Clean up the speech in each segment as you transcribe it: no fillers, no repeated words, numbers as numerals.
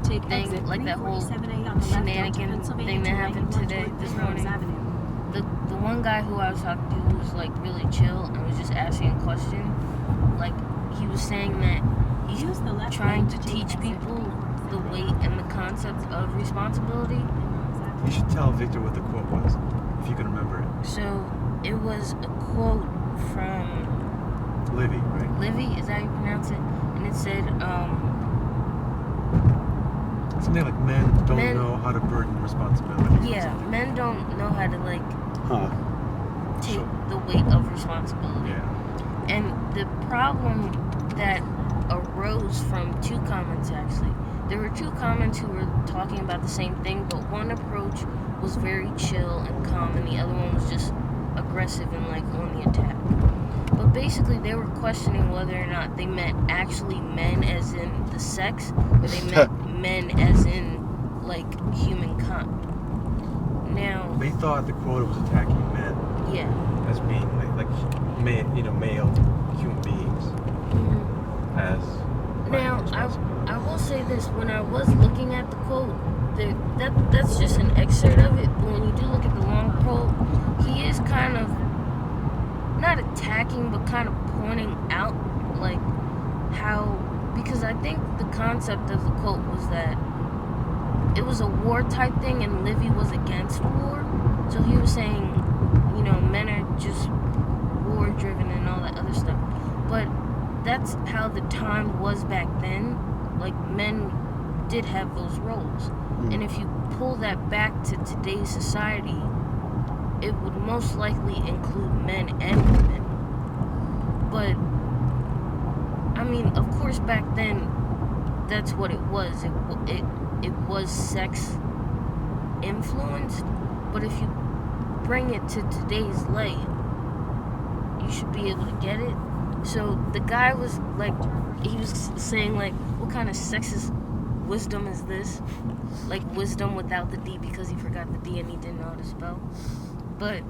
thing, like that whole shenanigan thing that happened this morning. The one guy who I was talking to who was like really chill and was just asking a question, like he was saying that he's trying to teach people the weight and the concept of responsibility. You should tell Victor what the quote was, if you can remember it. So it was a quote from Livy, right? Livy, is that how you pronounce it? And it said, something like men don't know how to burden responsibility. Yeah, men don't know how to like take the weight of responsibility. Yeah. And the problem that arose from two comments actually. There were two comments who were talking about the same thing, but one approach was very chill and calm, and the other one was just aggressive and like on the attack. But basically, they were questioning whether or not they meant actually men as in the sex, or they meant men as in like humankind. Now they thought the quote was attacking men. Yeah. As being like male human beings. Mm-hmm. As now I will say this: when I was looking at the quote, that's just an excerpt of it. But when you do look at the long quote, he is kind of not attacking, but kind of pointing out like how, because I think the concept of the quote was that it was a war type thing, and Livy was against war. So he was saying, men are just war driven and all that other stuff. But that's how the time was back then. Like, men did have those roles. And if you pull that back to today's society, it would most likely include men and women. But, I mean, of course, back then, that's what it was. It was sex influenced. But if you bring it to today's light, you should be able to get it. So the guy was like, he was saying like, what kind of sexist wisdom is this? Like wisdom without the D, because he forgot the D and he didn't know how to spell. But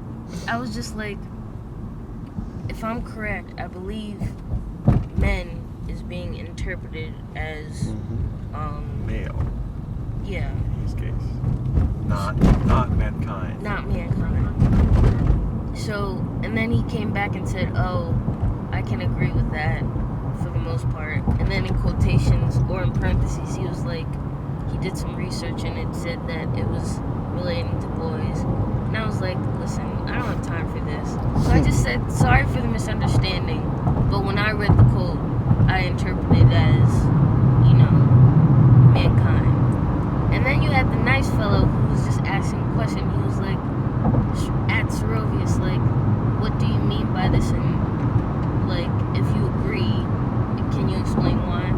I was just like, if I'm correct, I believe men is being interpreted as male. Yeah. In his case. Not mankind. Not mankind. So, and then he came back and said, oh, I can agree with that for the most part. And then in quotations or in parentheses, he was like, he did some research and it said that it was relating to boys. And I was like, listen, I don't have time for this. So I just said, sorry for the misunderstanding. But when I read the quote, I interpreted it as, mankind. And then you had the nice fellow who was just asking a question. He was like, at Serovius, like, what do you mean by this? And, like, if you agree, can you explain why?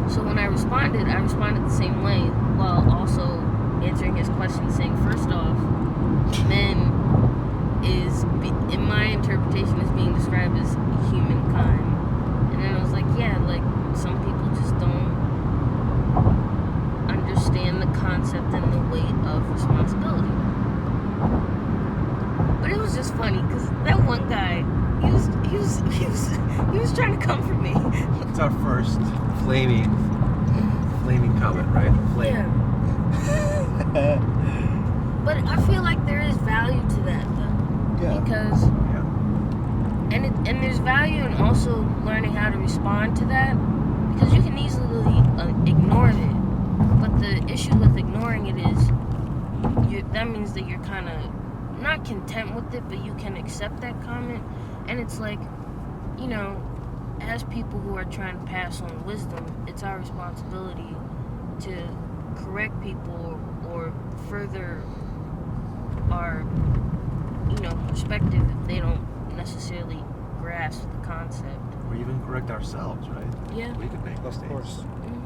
So when I responded the same way, while also answering his question, saying, first off, men is, in my interpretation, is being described as humankind. And then I was like, yeah, like, some people just don't understand the concept and the weight of responsibility. But it was just funny because that one guy, he was trying to comfort me. It's our first flaming comment, right? Yeah. But I feel like there is value to that though. Yeah. Because and there's value in also learning how to respond to that, because you can easily ignore it. But the issue with ignoring it is that means that you're kind of not content with it, but you can accept that comment. And it's like, as people who are trying to pass on wisdom, it's our responsibility to correct people or further our, perspective if they don't necessarily grasp the concept. Or even correct ourselves, right? Yeah. We could make mistakes. Of course. Mm-hmm.